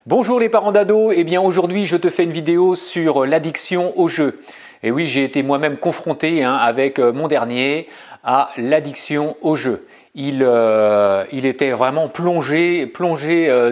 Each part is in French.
Bonjour les parents d'ados, eh bien aujourd'hui je te fais une vidéo sur l'addiction au jeu. Et oui, j'ai été moi-même confronté avec mon dernier à l'addiction au jeu. Il était vraiment plongé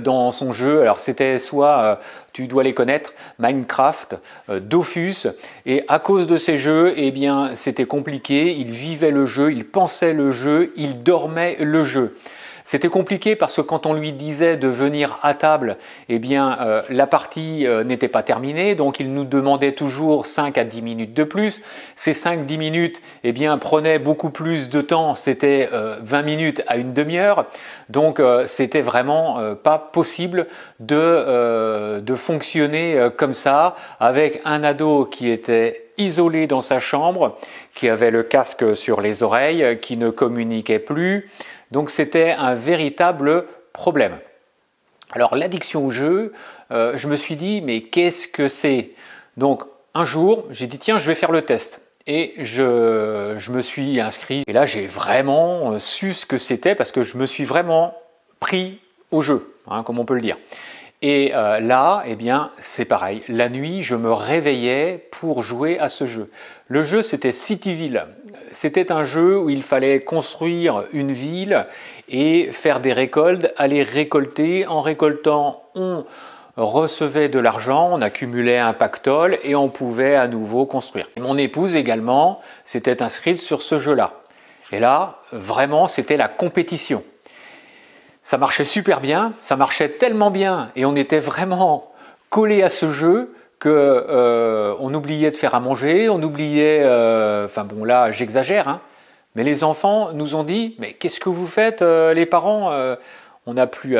dans son jeu. Alors c'était soit, tu dois les connaître, Minecraft, Dofus, et à cause de ces jeux, eh bien c'était compliqué. Il vivait le jeu, il pensait le jeu, il dormait le jeu. C'était compliqué parce que quand on lui disait de venir à table, eh bien, la partie n'était pas terminée, donc il nous demandait toujours 5 à 10 minutes de plus. Ces 5-10 minutes eh bien, prenaient beaucoup plus de temps, c'était 20 minutes à une demi-heure, donc c'était vraiment pas possible de fonctionner comme ça, avec un ado qui était isolé dans sa chambre, qui avait le casque sur les oreilles, qui ne communiquait plus. Donc c'était un véritable problème. Alors l'addiction au jeu, je me suis dit mais qu'est-ce que c'est? Donc un jour j'ai dit tiens je vais faire le test. Et je me suis inscrit et là j'ai vraiment su ce que c'était parce que je me suis vraiment pris au jeu, comme on peut le dire. Et là, eh bien, c'est pareil. La nuit, je me réveillais pour jouer à ce jeu. Le jeu, c'était Cityville. C'était un jeu où il fallait construire une ville et faire des récoltes, aller récolter. En récoltant, on recevait de l'argent, on accumulait un pactole et on pouvait à nouveau construire. Et mon épouse également s'était inscrite sur ce jeu-là. Et là, vraiment, c'était la compétition. Ça marchait super bien, ça marchait tellement bien et on était vraiment collé à ce jeu que on oubliait de faire à manger, on oubliait, enfin bon là j'exagère, mais les enfants nous ont dit mais qu'est-ce que vous faites les parents, on n'a plus,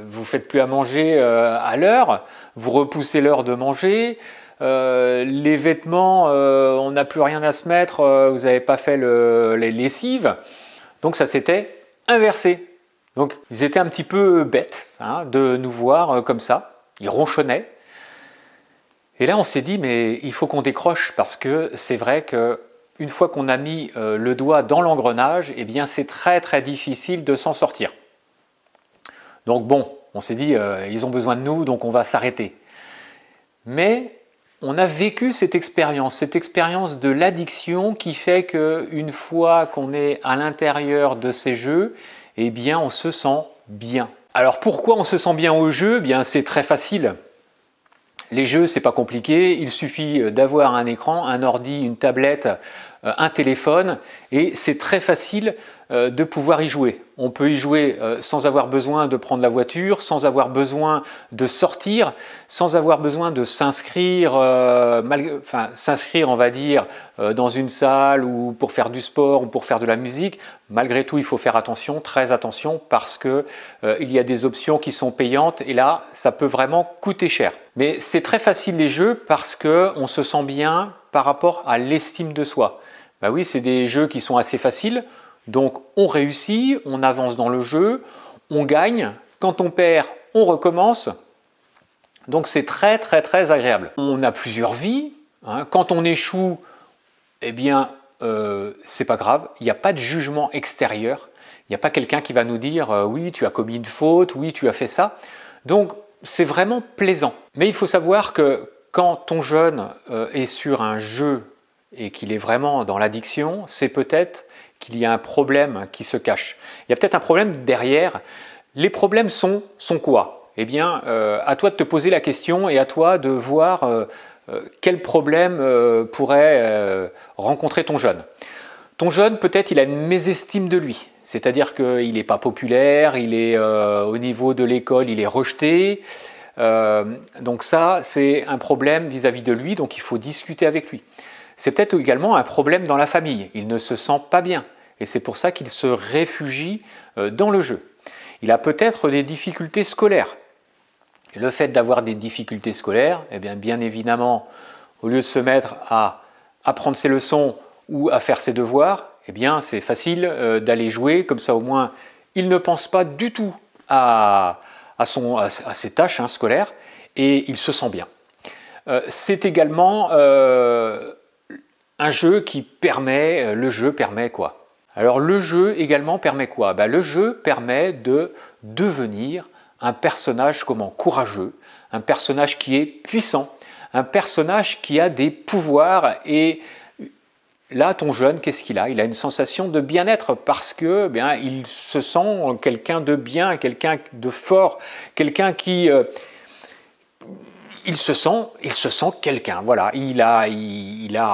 vous faites plus à manger à l'heure, vous repoussez l'heure de manger, les vêtements, on n'a plus rien à se mettre, vous n'avez pas fait les lessives, donc ça s'était inversé. Donc ils étaient un petit peu bêtes de nous voir comme ça, ils ronchonnaient. Et là on s'est dit mais il faut qu'on décroche parce que c'est vrai qu'une fois qu'on a mis le doigt dans l'engrenage, eh bien c'est très difficile de s'en sortir. Donc bon, on s'est dit ils ont besoin de nous donc on va s'arrêter. Mais on a vécu cette expérience de l'addiction qui fait qu'une fois qu'on est à l'intérieur de ces jeux, eh bien on se sent bien. Alors pourquoi on se sent bien au jeu? Eh bien c'est très facile. Les jeux, c'est pas compliqué, il suffit d'avoir un écran, un ordi, une tablette, un téléphone et c'est très facile de pouvoir y jouer. On peut y jouer sans avoir besoin de prendre la voiture, sans avoir besoin de sortir, sans avoir besoin de s'inscrire, s'inscrire on va dire dans une salle ou pour faire du sport ou pour faire de la musique. Malgré tout, il faut faire attention, très attention parce que il y a des options qui sont payantes et là, ça peut vraiment coûter cher. Mais c'est très facile les jeux parce qu'on se sent bien par rapport à l'estime de soi. Ben oui, c'est des jeux qui sont assez faciles, donc on réussit, on avance dans le jeu, on gagne, quand on perd, on recommence, donc c'est très agréable. On a plusieurs vies, quand on échoue, eh bien c'est pas grave, il n'y a pas de jugement extérieur, il n'y a pas quelqu'un qui va nous dire oui tu as commis une faute, oui tu as fait ça, donc c'est vraiment plaisant. Mais il faut savoir que quand ton jeune est sur un jeu et qu'il est vraiment dans l'addiction, c'est peut-être qu'il y a un problème qui se cache. Il y a peut-être un problème derrière. Les problèmes sont quoi? Eh bien, à toi de te poser la question et à toi de voir quel problème pourrait rencontrer ton jeune. Ton jeune, peut-être, il a une mésestime de lui. C'est-à-dire qu'il n'est pas populaire, il est au niveau de l'école, il est rejeté. Donc ça, c'est un problème vis-à-vis de lui, donc il faut discuter avec lui. C'est peut-être également un problème dans la famille. Il ne se sent pas bien et c'est pour ça qu'il se réfugie dans le jeu. Il a peut-être des difficultés scolaires. Et le fait d'avoir des difficultés scolaires, eh bien évidemment, au lieu de se mettre à apprendre ses leçons ou à faire ses devoirs, eh bien c'est facile d'aller jouer, comme ça au moins il ne pense pas du tout à ses tâches scolaires et il se sent bien. C'est également un jeu qui permet, le jeu permet quoi? Alors le jeu également permet quoi? Le jeu permet de devenir un personnage comment courageux, un personnage qui est puissant, un personnage qui a des pouvoirs. Et là, ton jeune, qu'est-ce qu'il a? Il a une sensation de bien-être parce que bien, il se sent quelqu'un de bien, quelqu'un de fort, quelqu'un qui... il se sent quelqu'un. Voilà, il a,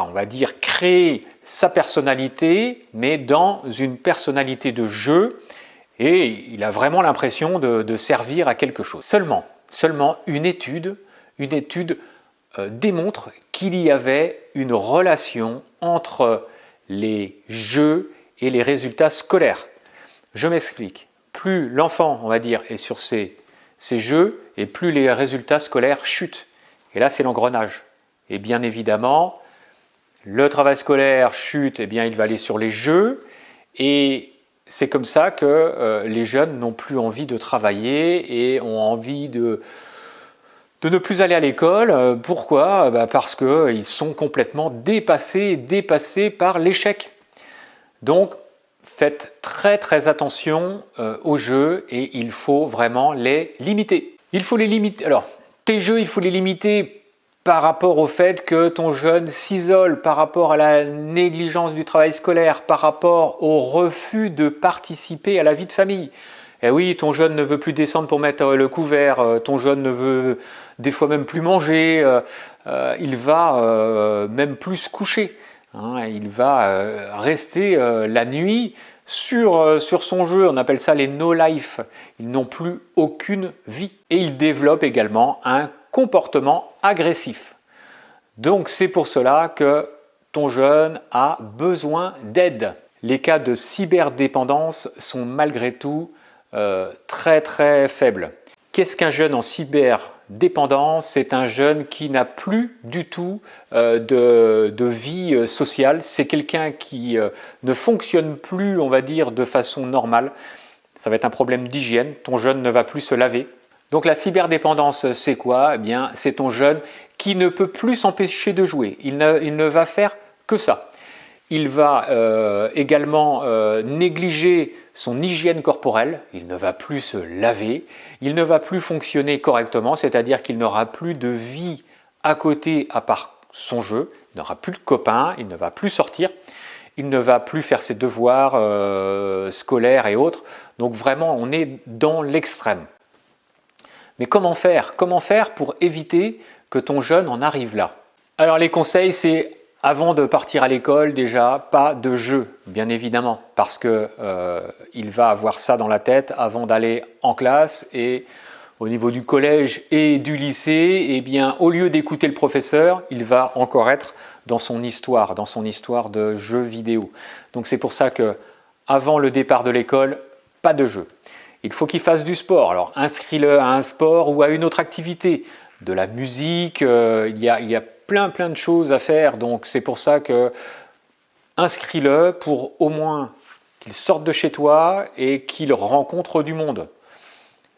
on va dire, créé sa personnalité, mais dans une personnalité de jeu, et il a vraiment l'impression de servir à quelque chose. Seulement une étude démontre qu'il y avait une relation entre les jeux et les résultats scolaires. Je m'explique. Plus l'enfant, on va dire, est sur ses jeux, et plus les résultats scolaires chutent. Et là, c'est l'engrenage. Et bien évidemment, le travail scolaire chute, et bien il va aller sur les jeux, et c'est comme ça que les jeunes n'ont plus envie de travailler et ont envie de ne plus aller à l'école. Pourquoi? Parce qu'ils sont complètement dépassés par l'échec. Donc, faites très attention aux jeux et il faut vraiment les limiter. Il faut les limiter. Alors, tes jeux, il faut les limiter par rapport au fait que ton jeune s'isole, par rapport à la négligence du travail scolaire, par rapport au refus de participer à la vie de famille. Eh oui, ton jeune ne veut plus descendre pour mettre le couvert, ton jeune ne veut des fois même plus manger, il va même plus se coucher. Il va rester la nuit sur son jeu, on appelle ça les no-life. Ils n'ont plus aucune vie. Et ils développent également un comportement agressif. Donc c'est pour cela que ton jeune a besoin d'aide. Les cas de cyberdépendance sont malgré tout très faibles. Qu'est-ce qu'un jeune en cyberdépendance? C'est un jeune qui n'a plus du tout de vie sociale. C'est quelqu'un qui ne fonctionne plus, on va dire, de façon normale. Ça va être un problème d'hygiène. Ton jeune ne va plus se laver. Donc la cyberdépendance, c'est quoi? Eh bien, c'est ton jeune qui ne peut plus s'empêcher de jouer. Il ne va faire que ça. Il va également négliger son hygiène corporelle. Il ne va plus se laver. Il ne va plus fonctionner correctement, c'est-à-dire qu'il n'aura plus de vie à côté à part son jeu. Il n'aura plus de copains, il ne va plus sortir. Il ne va plus faire ses devoirs scolaires et autres. Donc vraiment, on est dans l'extrême. Mais comment faire? Comment faire pour éviter que ton jeune en arrive là? Alors les conseils, c'est avant de partir à l'école, déjà, pas de jeu, bien évidemment, parce que il va avoir ça dans la tête avant d'aller en classe. Et au niveau du collège et du lycée, eh bien, au lieu d'écouter le professeur, il va encore être dans son histoire de jeux vidéo. Donc c'est pour ça que avant le départ de l'école, pas de jeu. Il faut qu'il fasse du sport. Alors inscris-le à un sport ou à une autre activité, de la musique. Il y a plein de choses à faire. Donc c'est pour ça que inscris-le pour au moins qu'il sorte de chez toi et qu'il rencontre du monde.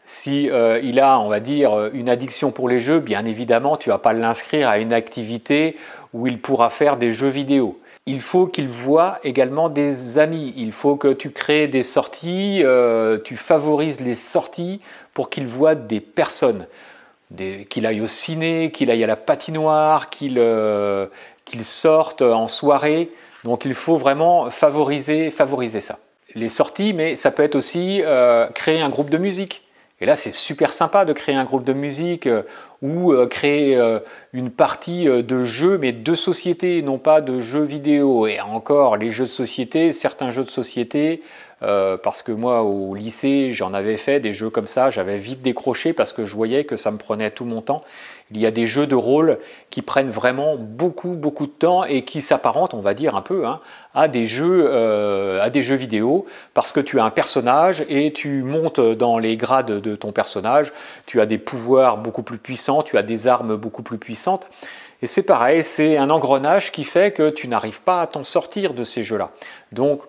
Si il a, on va dire, une addiction pour les jeux, bien évidemment, tu ne vas pas l'inscrire à une activité où il pourra faire des jeux vidéo. Il faut qu'il voit également des amis. Il faut que tu crées des sorties, tu favorises les sorties pour qu'il voit des personnes. Qu'il aille au ciné, qu'il aille à la patinoire, qu'il sorte en soirée. Donc il faut vraiment favoriser ça. Les sorties, mais ça peut être aussi créer un groupe de musique. Et là, c'est super sympa de créer un groupe de musique ou créer une partie de jeux, mais de société, non pas de jeux vidéo. Et encore, les jeux de société, certains jeux de société, parce que moi, au lycée, j'en avais fait des jeux comme ça, j'avais vite décroché parce que je voyais que ça me prenait tout mon temps. Il y a des jeux de rôle qui prennent vraiment beaucoup de temps et qui s'apparentent, on va dire un peu, à des jeux vidéo, parce que tu as un personnage et tu montes dans les grades de ton personnage, tu as des pouvoirs beaucoup plus puissants, tu as des armes beaucoup plus puissantes. Et c'est pareil, c'est un engrenage qui fait que tu n'arrives pas à t'en sortir de ces jeux-là. Donc,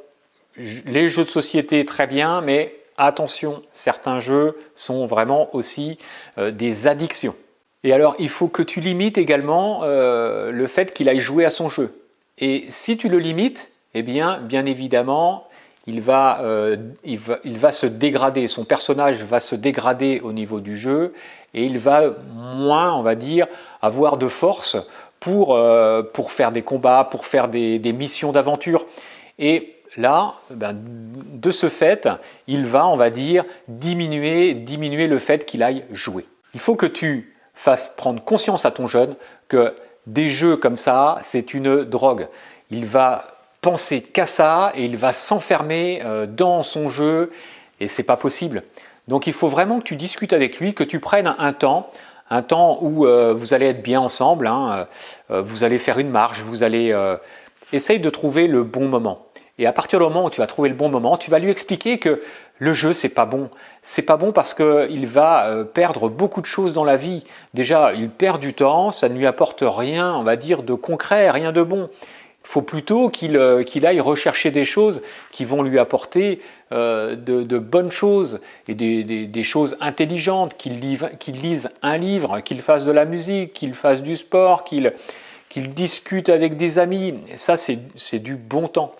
les jeux de société, très bien, mais attention, certains jeux sont vraiment aussi des addictions. Et alors, il faut que tu limites également le fait qu'il aille jouer à son jeu. Et si tu le limites, eh bien évidemment, il va se dégrader, son personnage va se dégrader au niveau du jeu et il va moins, on va dire, avoir de force pour faire des combats, pour faire des missions d'aventure. Et là, de ce fait, il va, on va dire, diminuer le fait qu'il aille jouer. Il faut que tu fasses prendre conscience à ton jeune que des jeux comme ça, c'est une drogue. Il va penser qu'à ça et il va s'enfermer dans son jeu et c'est pas possible. Donc il faut vraiment que tu discutes avec lui, que tu prennes un temps où vous allez être bien ensemble, hein, vous allez faire une marche, vous allez essayer de trouver le bon moment. Et à partir du moment où tu vas trouver le bon moment, tu vas lui expliquer que le jeu, c'est pas bon. C'est pas bon parce qu'il va perdre beaucoup de choses dans la vie. Déjà, il perd du temps, ça ne lui apporte rien, on va dire, de concret, rien de bon. Il faut plutôt qu'il aille rechercher des choses qui vont lui apporter de bonnes choses et des choses intelligentes, qu'il lise un livre, qu'il fasse de la musique, qu'il fasse du sport, qu'il discute avec des amis. Et ça, c'est du bon temps.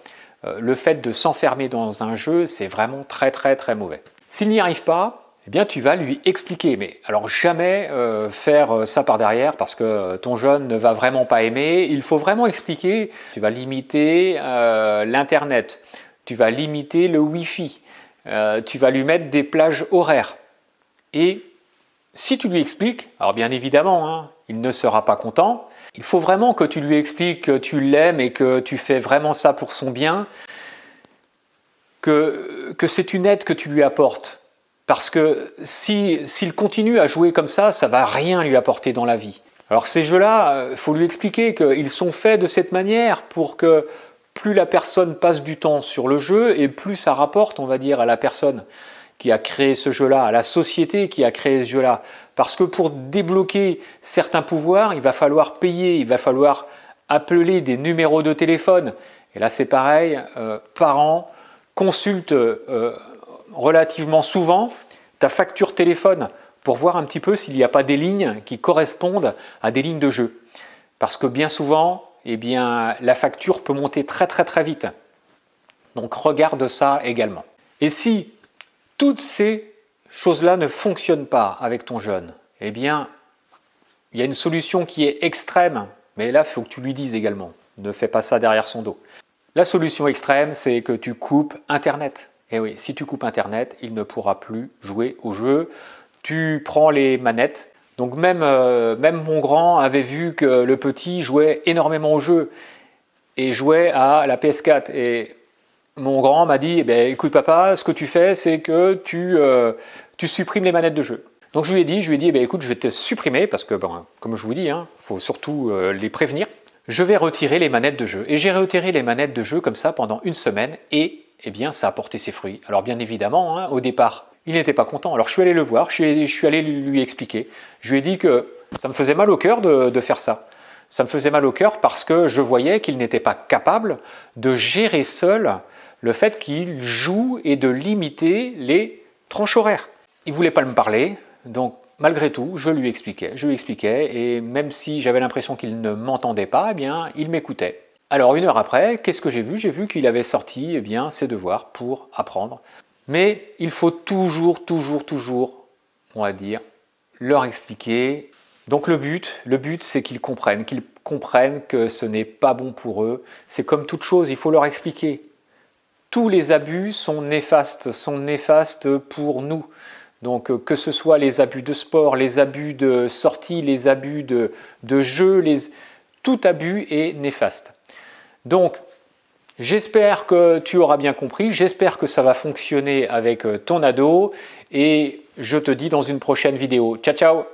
Le fait de s'enfermer dans un jeu, c'est vraiment très très très mauvais. S'il n'y arrive pas, eh bien tu vas lui expliquer. Mais alors jamais faire ça par derrière parce que ton jeune ne va vraiment pas aimer. Il faut vraiment expliquer. Tu vas limiter l'internet, tu vas limiter le Wi-Fi, tu vas lui mettre des plages horaires. Et si tu lui expliques, alors bien évidemment, hein, il ne sera pas content. Il faut vraiment que tu lui expliques que tu l'aimes et que tu fais vraiment ça pour son bien, que c'est une aide que tu lui apportes. Parce que s'il continue à jouer comme ça ne va rien lui apporter dans la vie. Alors ces jeux-là, il faut lui expliquer qu'ils sont faits de cette manière pour que plus la personne passe du temps sur le jeu et plus ça rapporte, on va dire, à la personne qui a créé ce jeu-là, à la société qui a créé ce jeu-là. Parce que pour débloquer certains pouvoirs, il va falloir payer, il va falloir appeler des numéros de téléphone. Et là, c'est pareil, parents consultent relativement souvent ta facture téléphone pour voir un petit peu s'il n'y a pas des lignes qui correspondent à des lignes de jeu. Parce que bien souvent, eh bien, la facture peut monter très très très vite. Donc regarde ça également. Et si toutes ces choses-là ne fonctionnent pas avec ton jeune, eh bien, il y a une solution qui est extrême, mais là, il faut que tu lui dises également. Ne fais pas ça derrière son dos. La solution extrême, c'est que tu coupes Internet. Et oui, si tu coupes Internet, il ne pourra plus jouer au jeu. Tu prends les manettes. Donc même mon grand avait vu que le petit jouait énormément au jeu et jouait à la PS4. Et mon grand m'a dit, eh écoute papa, ce que tu fais, c'est que tu supprimes les manettes de jeu. Donc je lui ai dit, écoute, je vais te supprimer, parce que, comme je vous dis, faut surtout les prévenir. Je vais retirer les manettes de jeu. Et j'ai retiré les manettes de jeu comme ça pendant une semaine, et eh bien, ça a porté ses fruits. Alors bien évidemment, au départ, il n'était pas content. Alors je suis allé le voir, je suis allé lui expliquer. Je lui ai dit que ça me faisait mal au cœur de faire ça. Ça me faisait mal au cœur parce que je voyais qu'il n'était pas capable de gérer seul le fait qu'il joue et de limiter les tranches horaires. Il ne voulait pas me parler, donc malgré tout, je lui expliquais, et même si j'avais l'impression qu'il ne m'entendait pas, eh bien, il m'écoutait. Alors une heure après, qu'est-ce que j'ai vu? J'ai vu qu'il avait sorti ses devoirs pour apprendre. Mais il faut toujours, on va dire, leur expliquer. Donc le but c'est qu'ils comprennent que ce n'est pas bon pour eux. C'est comme toute chose, il faut leur expliquer. Tous les abus sont néfastes pour nous. Donc que ce soit les abus de sport, les abus de sortie, les abus de jeu, tout abus est néfaste. Donc j'espère que tu auras bien compris, j'espère que ça va fonctionner avec ton ado et je te dis dans une prochaine vidéo. Ciao ciao!